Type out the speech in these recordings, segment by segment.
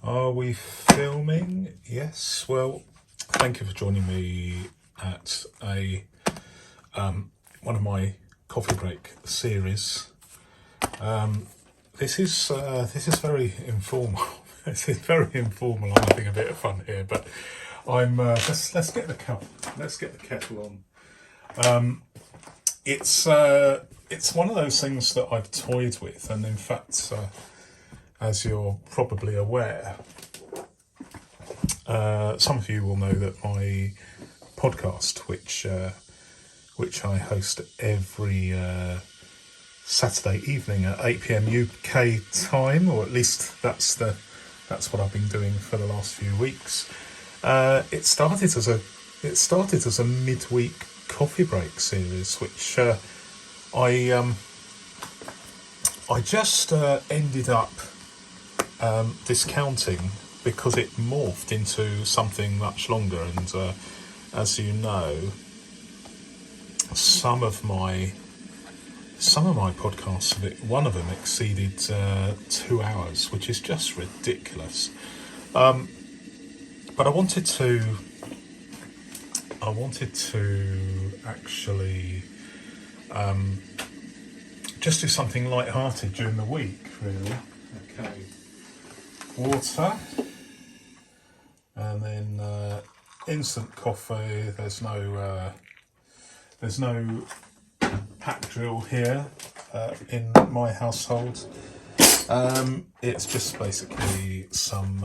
Are we filming? Yes. Well, thank you for joining me at one of my coffee break series. This is very informal. This is very informal. I'm having a bit of fun here, but let's get the kettle on. It's one of those things that I've toyed with, and in fact, as you're probably aware, some of you will know that my podcast, which I host every Saturday evening at 8 p.m. UK time, or at least that's what I've been doing for the last few weeks. It started as a midweek coffee break series, which I just ended up discounting because it morphed into something much longer. And as you know, some of my podcasts, one of them exceeded 2 hours, which is just ridiculous. But I wanted to actually just do something light-hearted during the week, really. Okay, water, and then instant coffee. There's no pack drill here in my household. It's just basically some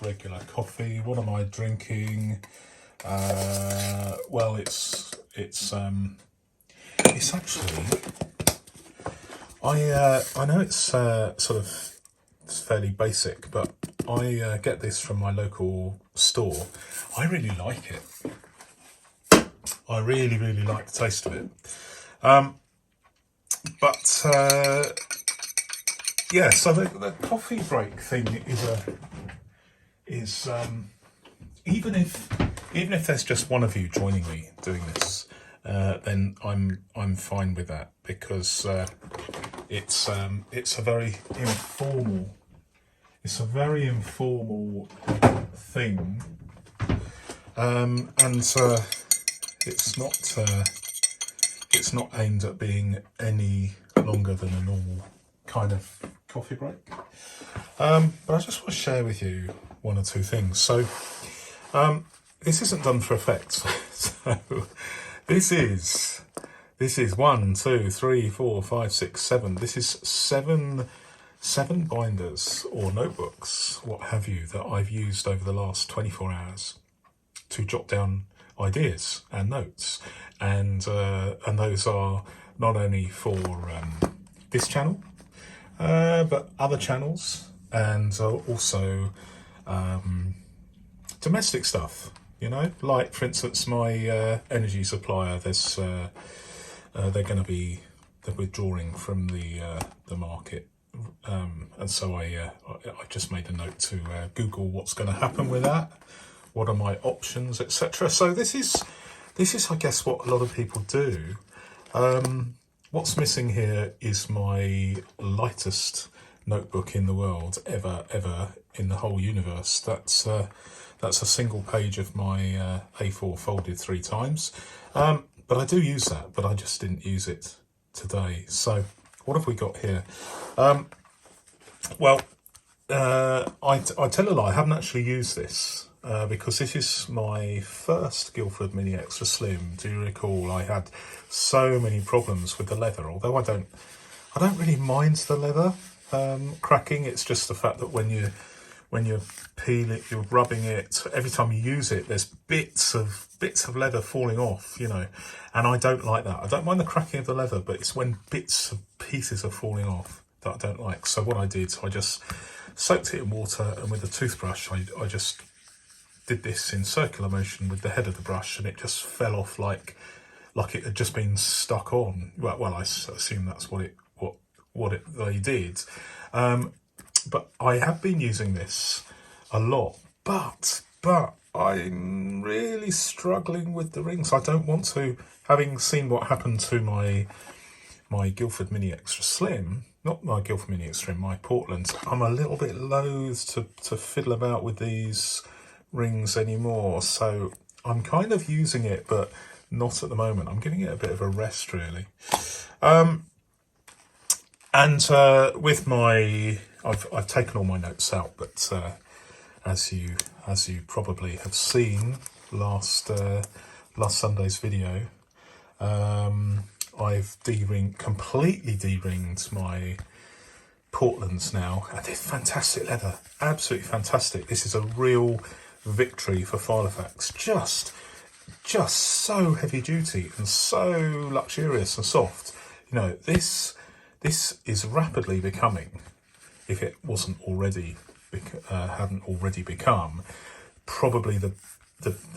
regular coffee. What am I drinking? Well, it's actually, I know it's sort of fairly basic, but I get this from my local store. I really like it. I really like the taste of it. Yeah, so the coffee break thing is even if there's just one of you joining me doing this, then I'm fine with that, because it's a very informal thing, and it's not aimed at being any longer than a normal kind of coffee break. But I just want to share with you one or two things. So this isn't done for effect. So this is 1, 2, 3, 4, 5, 6, 7. This is seven binders or notebooks, what have you, that I've used over the last 24 hours to jot down ideas and notes, and those are not only for this channel, but other channels, and also domestic stuff. Like, for instance, my energy supplier. They're withdrawing from the market, and so I just made a note to Google what's going to happen with that. What are my options, etc. So this is, I guess, what a lot of people do. What's missing here is my lightest notebook in the world, ever in the whole universe. That's a single page of my A4 folded 3 times. But I do use that, but I just didn't use it today. So what have we got here? Well, I tell a lie, I haven't actually used this. Because this is my first Guildford Mini Extra Slim. Do you recall I had so many problems with the leather? Although I don't really mind the leather cracking. It's just the fact that when you peel it, you're rubbing it. Every time you use it, there's bits of leather falling off. And I don't like that. I don't mind the cracking of the leather, but it's when pieces are falling off that I don't like. So what I did, I just soaked it in water, and with a toothbrush, I just did this in circular motion with the head of the brush, and it just fell off like it had just been stuck on. Well, I assume that's what they did. But I have been using this a lot, but I'm really struggling with the rings. I don't want to, having seen what happened to my Guildford Mini Extra Slim, not my Guildford Mini Extreme, my Portland, I'm a little bit loath to fiddle about with these rings anymore. So I'm kind of using it, but not at the moment. I'm giving it a bit of a rest, really. And with my, I've taken all my notes out, but as you probably have seen last Sunday's video, I've completely de-ringed my Portlands now, and it's fantastic leather, absolutely fantastic. This is a real victory for Filofax. Just so heavy duty and so luxurious and soft. You know, this is rapidly becoming, if it wasn't already, hadn't already become, probably the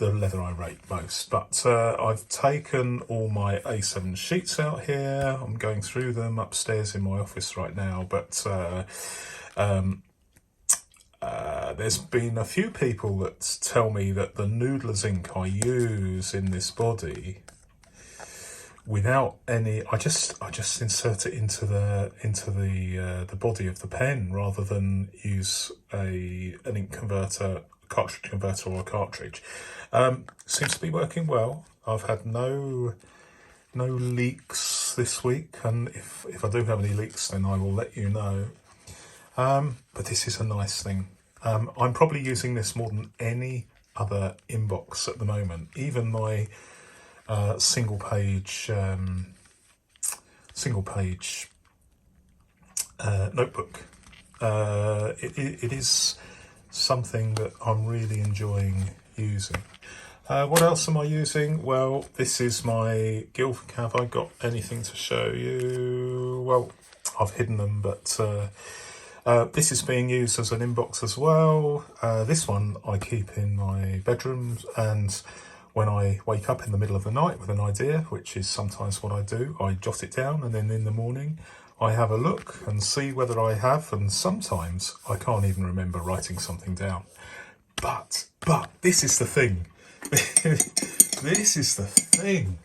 leather I rate most. But I've taken all my A7 sheets out here. I'm going through them upstairs in my office right now. But there's been a few people that tell me that the Noodler's ink I use in this body, without any, I just insert it into the body of the pen rather than use an ink converter, cartridge converter, or a cartridge. Seems to be working well. I've had no leaks this week, and if I do have any leaks, then I will let you know. But this is a nice thing. I'm probably using this more than any other inbox at the moment. Even my single page notebook. It is something that I'm really enjoying using. What else am I using? Well, this is my Guildford. Have I got anything to show you? Well, I've hidden them, but this is being used as an inbox as well. This one I keep in my bedroom, and when I wake up in the middle of the night with an idea, which is sometimes what I do, I jot it down, and then in the morning I have a look and see whether I have, and sometimes I can't even remember writing something down. But this is the thing. This is the thing.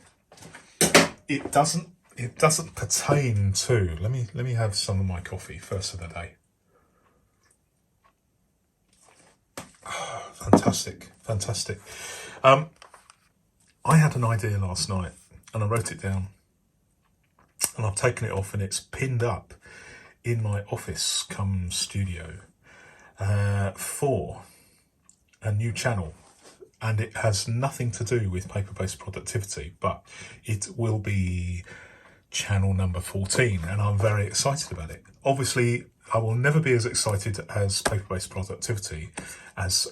It doesn't pertain to. Let me have some of my coffee first of the day. Oh, fantastic. I had an idea last night and I wrote it down, and I've taken it off, and it's pinned up in my office cum studio for a new channel. And it has nothing to do with paper-based productivity, but it will be channel number 14, and I'm very excited about it. Obviously, I will never be as excited as paper-based productivity as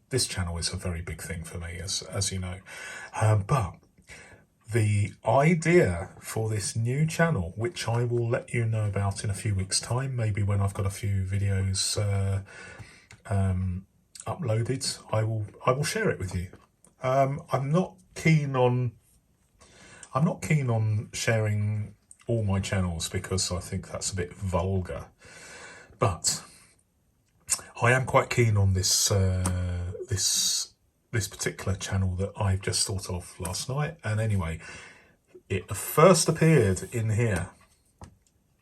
this channel is a very big thing for me, as you know. But the idea for this new channel, which I will let you know about in a few weeks' time, maybe when I've got a few videos uploaded, I will share it with you. I'm not keen on sharing all my channels because I think that's a bit vulgar, but I am quite keen on this particular channel that I've just thought of last night. And anyway, it first appeared in here.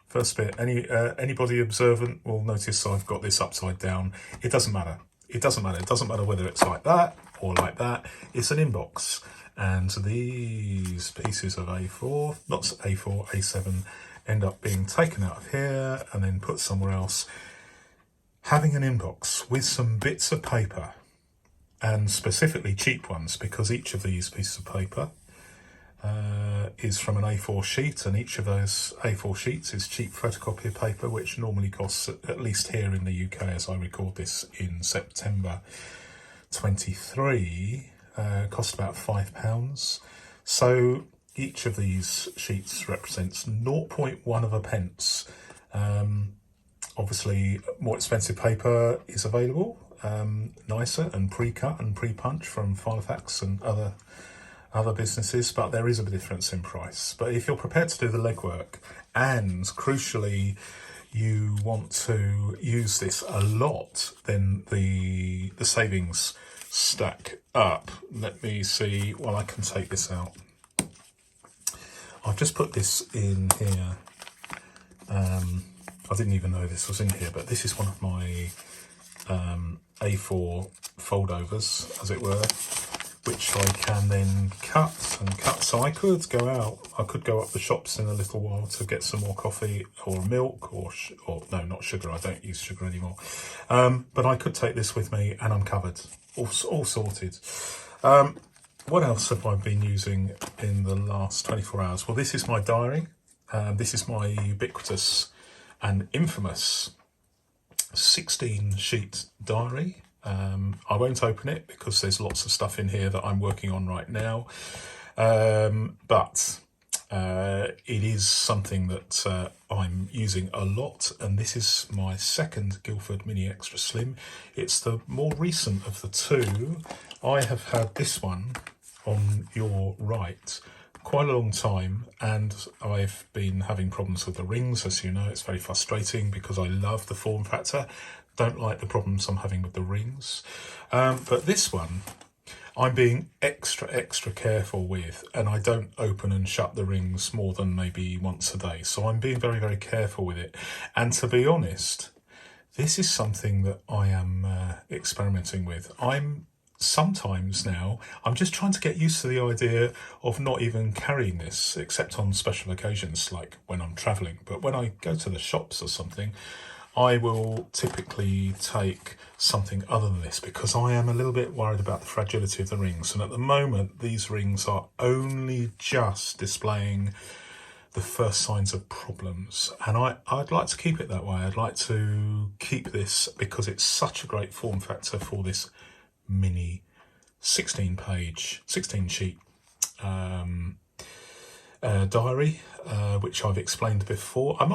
First bit. Anybody observant will notice I've got this upside down. It doesn't matter. It doesn't matter whether it's like that or like that. It's an inbox. And these pieces of A4, not A4, A7, end up being taken out of here and then put somewhere else. Having an inbox with some bits of paper, and specifically cheap ones, because each of these pieces of paper is from an A4 sheet, and each of those A4 sheets is cheap photocopier paper, which normally costs, at least here in the UK as I record this in September 23, cost about £5. So each of these sheets represents 0.1 of a pence. Obviously more expensive paper is available, nicer and pre-cut and pre-punch from Filofax and other businesses, but there is a difference in price. But if you're prepared to do the legwork, and crucially you want to use this a lot, then the savings stack up. Let me see. Well, I can take this out. I've just put this in here. I didn't even know this was in here, but this is one of my A4 foldovers, as it were, which I can then cut and cut. So I could go up the shops in a little while to get some more coffee or milk or no, not sugar. I don't use sugar anymore. But I could take this with me and I'm covered, all sorted. What else have I been using in the last 24 hours? Well, this is my diary. This is my ubiquitous and infamous 16-sheet diary. I won't open it because there's lots of stuff in here that I'm working on right now. But it is something that I'm using a lot, and this is my second Guildford Mini Extra Slim. It's the more recent of the two. I have had this one on your right quite a long time, and I've been having problems with the rings. As you know, it's very frustrating because I love the form factor, don't like the problems I'm having with the rings. But this one I'm being extra careful with, and I don't open and shut the rings more than maybe once a day, so I'm being very careful with it. And to be honest, this is something that I am experimenting with. Sometimes now, I'm just trying to get used to the idea of not even carrying this, except on special occasions, like when I'm travelling. But when I go to the shops or something, I will typically take something other than this, because I am a little bit worried about the fragility of the rings. And at the moment, these rings are only just displaying the first signs of problems. And I'd like to keep it that way. I'd like to keep this because it's such a great form factor for this mini 16 sheet diary, which I've explained before. I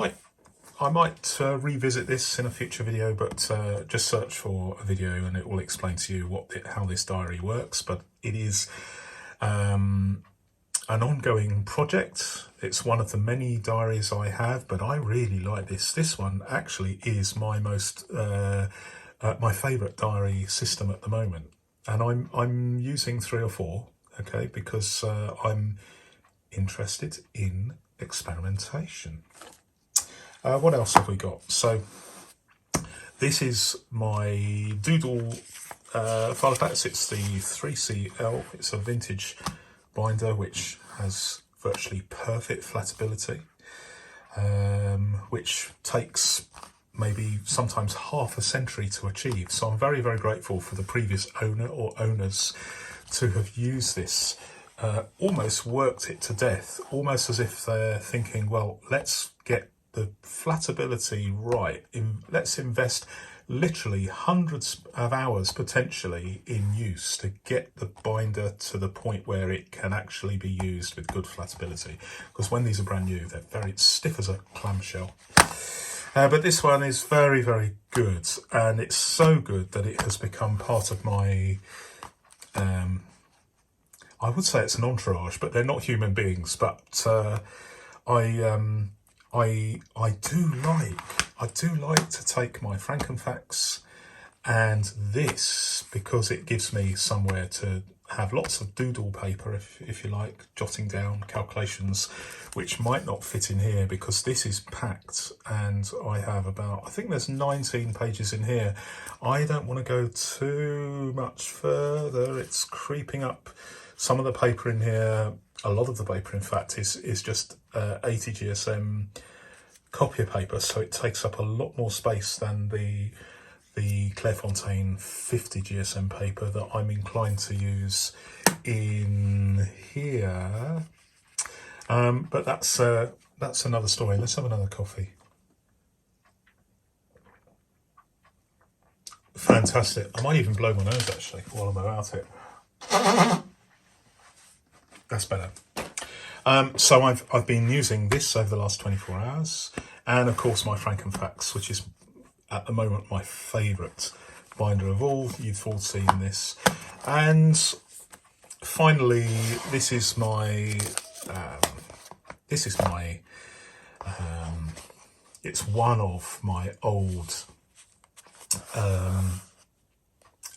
might revisit this in a future video, but just search for a video and it will explain to you how this diary works. But it is an ongoing project. It's one of the many diaries I have, but I really like this. This one actually is my my favourite diary system at the moment, and I'm using 3 or 4, okay, because I'm interested in experimentation. What else have we got? So this is my Doodle filofax. It's the 3CL. It's a vintage binder which has virtually perfect flatability, which takes maybe sometimes half a century to achieve. So I'm very grateful for the previous owner or owners to have used this, almost worked it to death, almost as if they're thinking, well, let's get the flatability right. Let's invest literally hundreds of hours potentially in use to get the binder to the point where it can actually be used with good flatability. Because when these are brand new, they're very stiff as a clamshell. But this one is very good, and it's so good that it has become part of my, I would say it's an entourage, but they're not human beings. But I do like to take my Frankenfax and this, because it gives me somewhere to have lots of doodle paper, if you like, jotting down calculations which might not fit in here, because this is packed and I have I think there's 19 pages in here. I don't want to go too much further. It's creeping up. Some of the paper in here, a lot of the paper in fact, is just 80 GSM copier paper, so it takes up a lot more space than the Clairefontaine 50 GSM paper that I'm inclined to use in here. But that's another story. Let's have another coffee. Fantastic. I might even blow my nose actually while I'm about it. That's better. So I've been using this over the last 24 hours, and of course my Frankenfax, which is at the moment my favourite binder of all. You've all seen this. And finally, this is my it's one of my old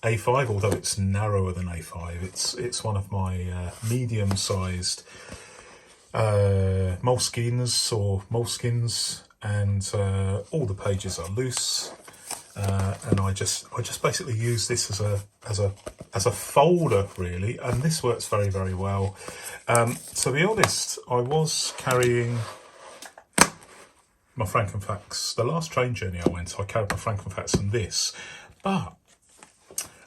A5, although it's narrower than A5. It's one of my medium-sized moleskins, and all the pages are loose. And I just basically use this as a folder really, and this works very, very well. To be honest, I was carrying my Frankenfax. The last train journey I went, I carried my Frankenfax and this, but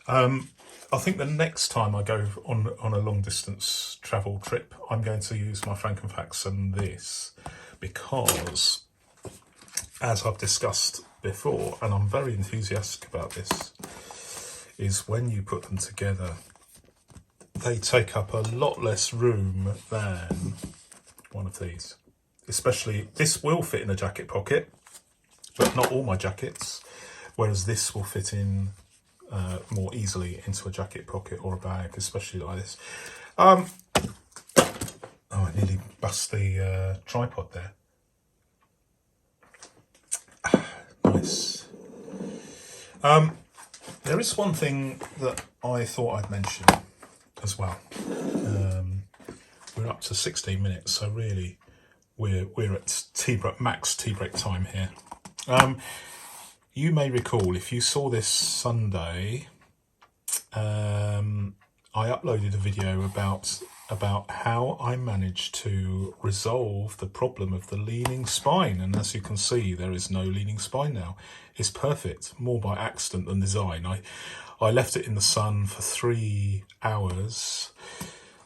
I think the next time I go on a long distance travel trip, I'm going to use my Frankenfax and this, because as I've discussed before, and I'm very enthusiastic about this, is when you put them together, they take up a lot less room than one of these. Especially, this will fit in a jacket pocket, but not all my jackets, whereas this will fit in more easily into a jacket pocket or a bag, especially like this. Oh, I nearly bust the tripod there. Nice. There is one thing that I thought I'd mention as well. We're up to 16 minutes, so really we're at max tea break time here. You may recall, if you saw this Sunday, I uploaded a video about how I managed to resolve the problem of the leaning spine, and as you can see, there is no leaning spine now. It's perfect, more by accident than design. I left it in the sun for 3 hours,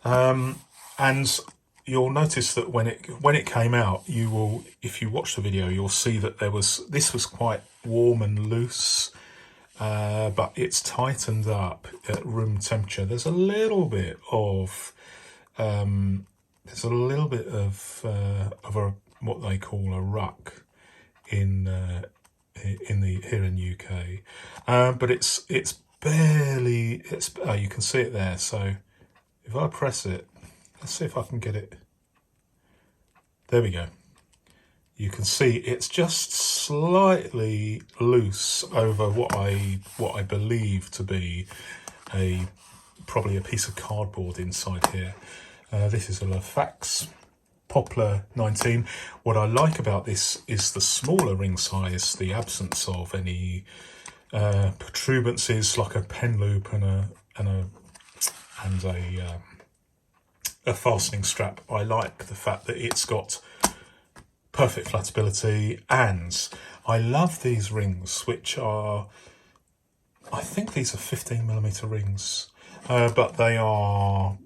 and you'll notice that when it came out, if you watch the video, you'll see that this was quite warm and loose, but it's tightened up at room temperature. There's a little bit of what they call a ruck here in UK, but it's barely. You can see it there. So if I press it, let's see if I can get it. There we go. You can see it's just slightly loose over what I believe to be probably a piece of cardboard inside here. This is a Lefax Poplar 19. What I like about this is the smaller ring size, the absence of any protuberances like a pen loop and a fastening strap. I like the fact that it's got perfect flatability, and I love these rings, which are, I think these are 15mm rings, but they are,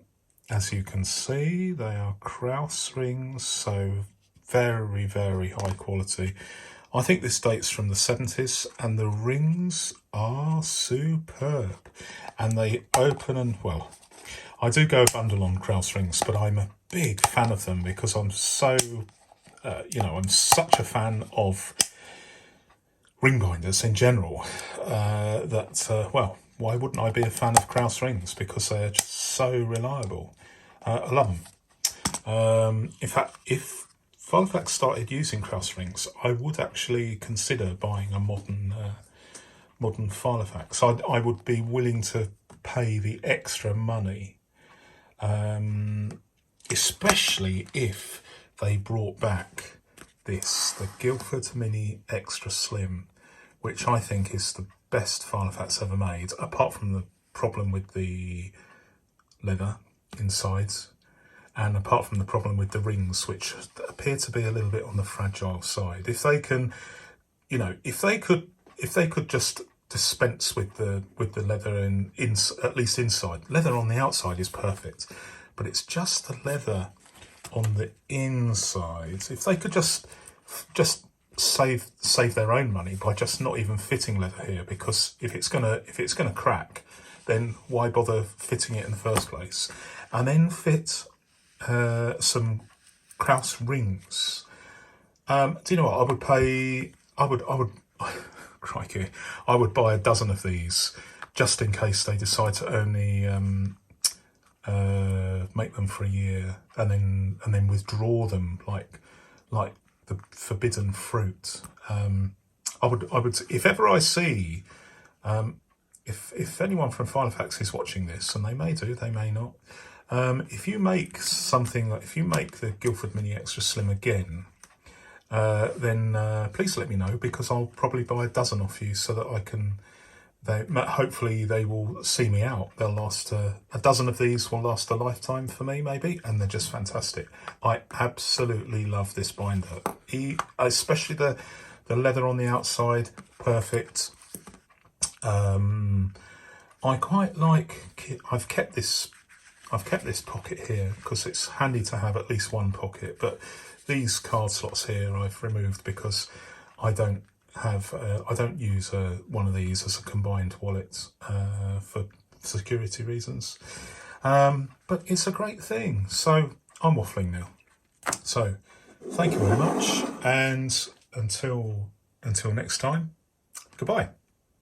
as you can see, they are Krauss rings, so very, very high quality. I think this dates from the 70s, and the rings are superb, and they open and, well, I do go bundle on Krauss rings, but I'm a big fan of them because I'm so, I'm such a fan of ring binders in general, well, why wouldn't I be a fan of Krauss rings? Because they're just so reliable. I love them. In fact, if Filofax started using Krauss rings, I would actually consider buying a modern Filofax. I would be willing to pay the extra money, especially if they brought back the Guildford Mini Extra Slim, which I think is the best Filofax ever made, apart from the problem with the leather insides, and apart from the problem with the rings, which appear to be a little bit on the fragile side. If they can, if they could just dispense with the leather at least inside. Leather on the outside is perfect, but it's just the leather on the inside. If they could just save their own money by just not even fitting leather here, because if it's gonna crack, then why bother fitting it in the first place? And then fit some Krauss rings. Do you know what? Crikey, I would buy a dozen of these just in case they decide to only make them for a year and then withdraw them like the forbidden fruit. I would if ever I see, if anyone from Filofax is watching this, and they may do, they may not, If you make the Guildford Mini Extra Slim again, then please let me know, because I'll probably buy a dozen off you so that I can. Hopefully they will see me out. They'll last a dozen of these will last a lifetime for me, maybe, and they're just fantastic. I absolutely love this binder, especially the leather on the outside, perfect. I quite like. I've kept this pocket here because it's handy to have at least one pocket, but these card slots here I've removed because I don't use one of these as a combined wallet for security reasons. But it's a great thing. So I'm waffling now. So thank you very much, and until next time, goodbye.